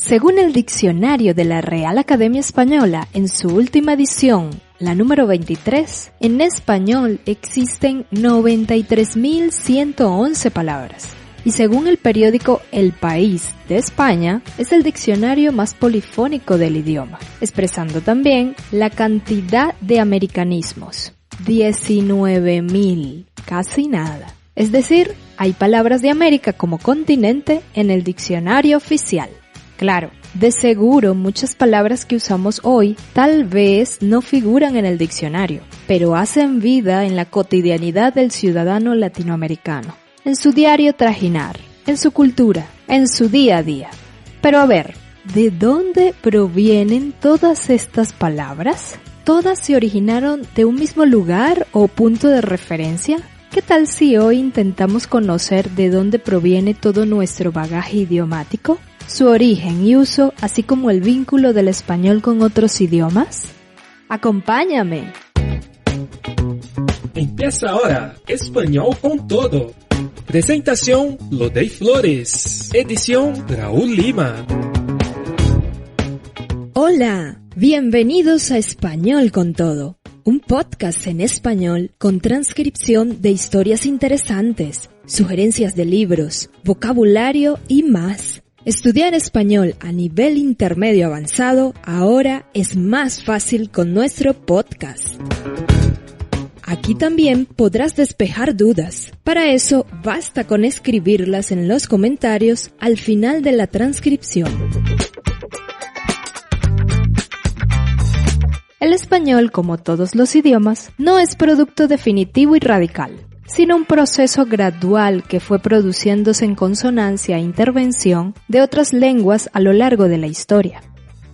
Según el diccionario de la Real Academia Española, en su última edición, la número 23, en español existen 93.111 palabras. Y según el periódico El País de España, es el diccionario más polifónico del idioma, expresando también la cantidad de americanismos. 19.000, casi nada. Es decir, hay palabras de América como continente en el diccionario oficial. Claro, de seguro muchas palabras que usamos hoy tal vez no figuran en el diccionario, pero hacen vida en la cotidianidad del ciudadano latinoamericano, en su diario trajinar, en su cultura, en su día a día. Pero a ver, ¿de dónde provienen todas estas palabras? ¿Todas se originaron de un mismo lugar o punto de referencia? ¿Qué tal si hoy intentamos conocer de dónde proviene todo nuestro bagaje idiomático? Su origen y uso, así como el vínculo del español con otros idiomas. ¡Acompáñame! Empieza ahora, Español con Todo. Presentación, Lodey Flores. Edición, Raúl Lima. Hola, bienvenidos a Español con Todo. Un podcast en español con transcripción de historias interesantes, sugerencias de libros, vocabulario y más. Estudiar español a nivel intermedio avanzado ahora es más fácil con nuestro podcast. Aquí también podrás despejar dudas. Para eso basta con escribirlas en los comentarios al final de la transcripción. El español, como todos los idiomas, no es producto definitivo y radical, sino un proceso gradual que fue produciéndose en consonancia e intervención de otras lenguas a lo largo de la historia.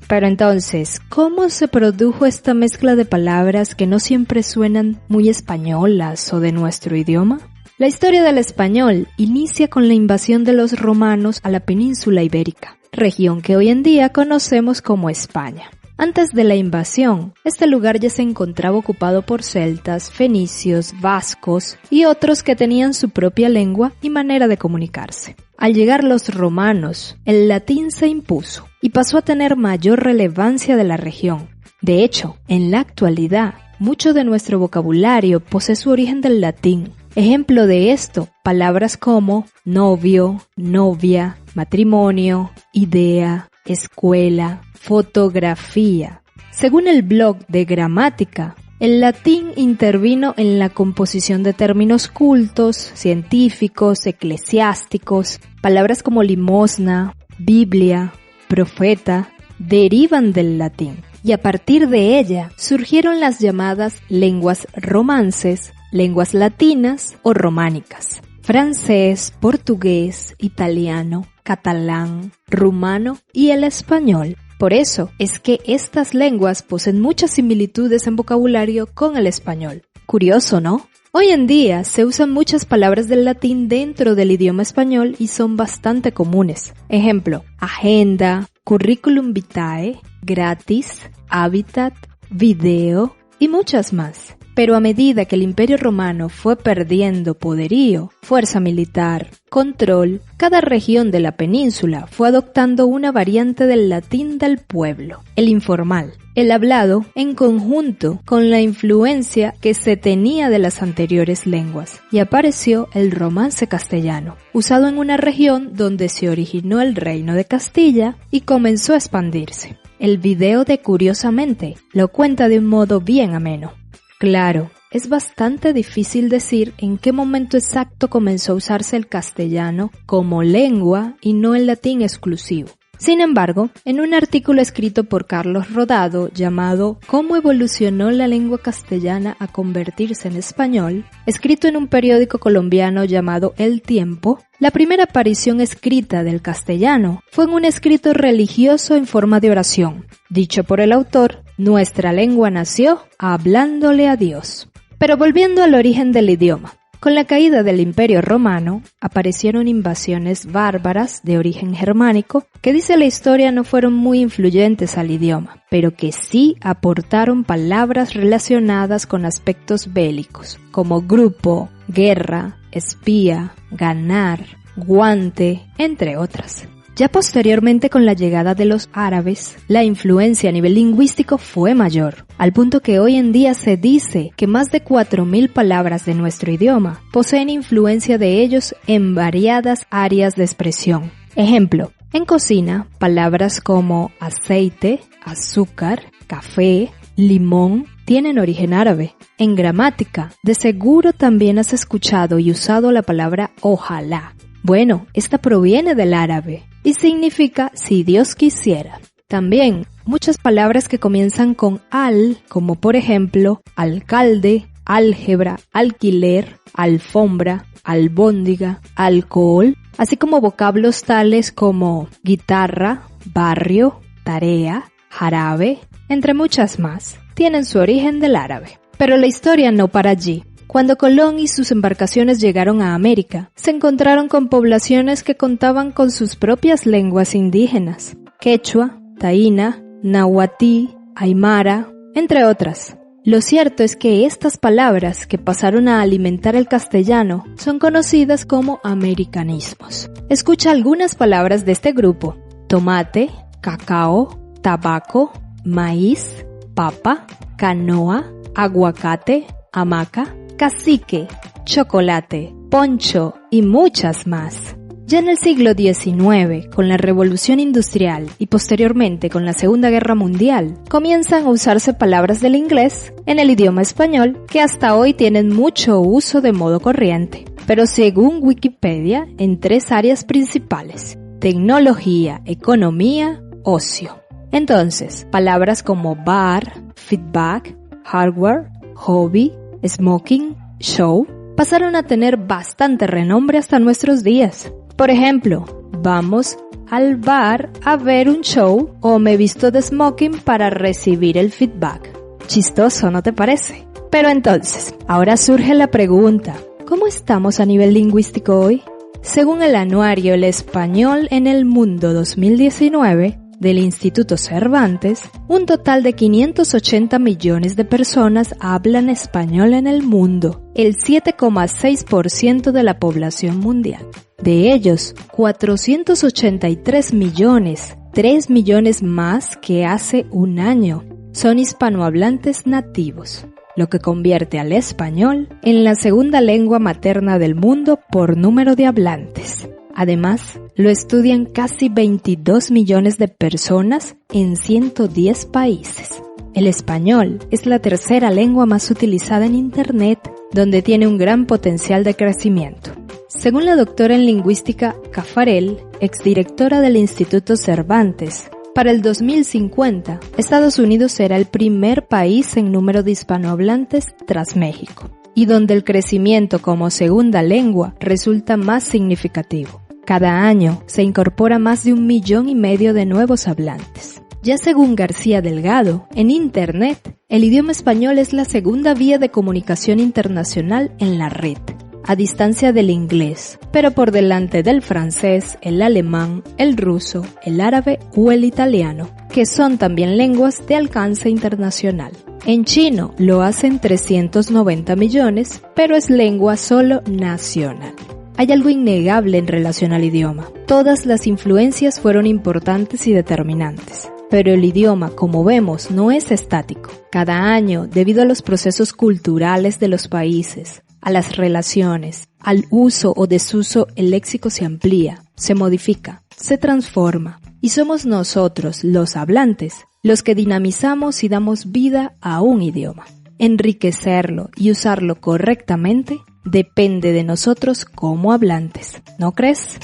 Pero entonces, ¿cómo se produjo esta mezcla de palabras que no siempre suenan muy españolas o de nuestro idioma? La historia del español inicia con la invasión de los romanos a la península ibérica, región que hoy en día conocemos como España. Antes de la invasión, este lugar ya se encontraba ocupado por celtas, fenicios, vascos y otros que tenían su propia lengua y manera de comunicarse. Al llegar los romanos, el latín se impuso y pasó a tener mayor relevancia de la región. De hecho, en la actualidad, mucho de nuestro vocabulario posee su origen del latín. Ejemplo de esto, palabras como novio, novia, matrimonio, idea, escuela, fotografía. Según el blog de Gramática, el latín intervino en la composición de términos cultos, científicos, eclesiásticos. Palabras como limosna, Biblia, profeta, derivan del latín. Y a partir de ella surgieron las llamadas lenguas romances, lenguas latinas o románicas. Francés, portugués, italiano, catalán, rumano y el español. Por eso es que estas lenguas poseen muchas similitudes en vocabulario con el español. Curioso, ¿no? Hoy en día se usan muchas palabras del latín dentro del idioma español y son bastante comunes. Ejemplo, agenda, curriculum vitae, gratis, hábitat, video y muchas más. Pero a medida que el Imperio Romano fue perdiendo poderío, fuerza militar, control, cada región de la península fue adoptando una variante del latín del pueblo, el informal, el hablado en conjunto con la influencia que se tenía de las anteriores lenguas, y apareció el romance castellano, usado en una región donde se originó el Reino de Castilla y comenzó a expandirse. El video de Curiosamente lo cuenta de un modo bien ameno. Claro, es bastante difícil decir en qué momento exacto comenzó a usarse el castellano como lengua y no el latín exclusivo. Sin embargo, en un artículo escrito por Carlos Rodado llamado ¿Cómo evolucionó la lengua castellana a convertirse en español?, escrito en un periódico colombiano llamado El Tiempo, la primera aparición escrita del castellano fue en un escrito religioso en forma de oración. Dicho por el autor, nuestra lengua nació hablándole a Dios. Pero volviendo al origen del idioma, con la caída del Imperio Romano, aparecieron invasiones bárbaras de origen germánico que dice la historia no fueron muy influyentes al idioma, pero que sí aportaron palabras relacionadas con aspectos bélicos, como grupo, guerra, espía, ganar, guante, entre otras. Ya posteriormente, con la llegada de los árabes, la influencia a nivel lingüístico fue mayor, al punto que hoy en día se dice que más de 4.000 palabras de nuestro idioma poseen influencia de ellos en variadas áreas de expresión. Ejemplo, en cocina, palabras como aceite, azúcar, café, limón tienen origen árabe. En gramática, de seguro también has escuchado y usado la palabra ojalá. Bueno, esta proviene del árabe y significa si Dios quisiera. También, muchas palabras que comienzan con al, como por ejemplo, alcalde, álgebra, alquiler, alfombra, albóndiga, alcohol, así como vocablos tales como guitarra, barrio, tarea, jarabe, entre muchas más, tienen su origen del árabe. Pero la historia no para allí. Cuando Colón y sus embarcaciones llegaron a América, se encontraron con poblaciones que contaban con sus propias lenguas indígenas, quechua, taína, nahuatí, aymara, entre otras. Lo cierto es que estas palabras que pasaron a alimentar el castellano son conocidas como americanismos. Escucha algunas palabras de este grupo: tomate, cacao, tabaco, maíz, papa, canoa, aguacate, hamaca, cacique, chocolate, poncho y muchas más. Ya en el siglo XIX, con la Revolución Industrial y posteriormente con la Segunda Guerra Mundial, comienzan a usarse palabras del inglés en el idioma español que hasta hoy tienen mucho uso de modo corriente, pero según Wikipedia, en 3 áreas principales: tecnología, economía, ocio. Entonces, palabras como bar, feedback, hardware, hobby, smoking, show, pasaron a tener bastante renombre hasta nuestros días. Por ejemplo, vamos al bar a ver un show o me visto de smoking para recibir el feedback. Chistoso, ¿no te parece? Pero entonces, ahora surge la pregunta: ¿cómo estamos a nivel lingüístico hoy? Según el anuario El Español en el Mundo 2019, del Instituto Cervantes, un total de 580 millones de personas hablan español en el mundo, el 7,6% de la población mundial. De ellos, 483 millones, 3 millones más que hace un año, son hispanohablantes nativos, lo que convierte al español en la segunda lengua materna del mundo por número de hablantes. Además, lo estudian casi 22 millones de personas en 110 países. El español es la tercera lengua más utilizada en Internet, donde tiene un gran potencial de crecimiento. Según la doctora en lingüística Cafarel, exdirectora del Instituto Cervantes, para el 2050, Estados Unidos será el primer país en número de hispanohablantes tras México, y donde el crecimiento como segunda lengua resulta más significativo. Cada año se incorpora más de 1,5 millones de nuevos hablantes. Ya según García Delgado, en Internet, el idioma español es la segunda vía de comunicación internacional en la red, a distancia del inglés, pero por delante del francés, el alemán, el ruso, el árabe o el italiano, que son también lenguas de alcance internacional. En chino lo hacen 390 millones, pero es lengua solo nacional. Hay algo innegable en relación al idioma. Todas las influencias fueron importantes y determinantes. Pero el idioma, como vemos, no es estático. Cada año, debido a los procesos culturales de los países, a las relaciones, al uso o desuso, el léxico se amplía, se modifica, se transforma. Y somos nosotros, los hablantes, los que dinamizamos y damos vida a un idioma. Enriquecerlo y usarlo correctamente depende de nosotros como hablantes, ¿no crees?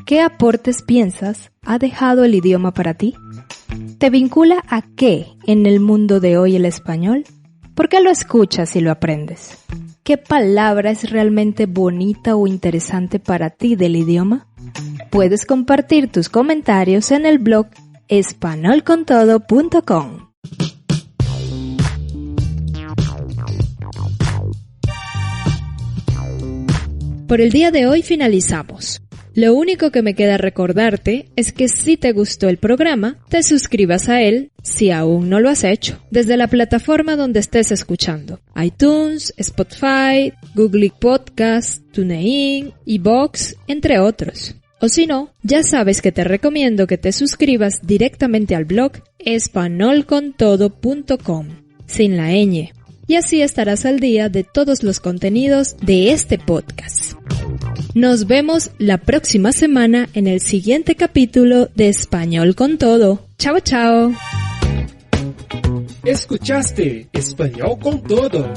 ¿Qué aportes piensas ha dejado el idioma para ti? ¿Te vincula a qué en el mundo de hoy el español? ¿Por qué lo escuchas y lo aprendes? ¿Qué palabra es realmente bonita o interesante para ti del idioma? Puedes compartir tus comentarios en el blog espanolcontodo.com. Por el día de hoy finalizamos. Lo único que me queda recordarte es que si te gustó el programa, te suscribas a él si aún no lo has hecho, desde la plataforma donde estés escuchando: iTunes, Spotify, Google Podcast, TuneIn, iVoox, entre otros. O si no, ya sabes que te recomiendo que te suscribas directamente al blog espanolcontodo.com, sin la ñ, y así estarás al día de todos los contenidos de este podcast. Nos vemos la próxima semana en el siguiente capítulo de Español con Todo. ¡Chao, chao! Escuchaste Español con Todo.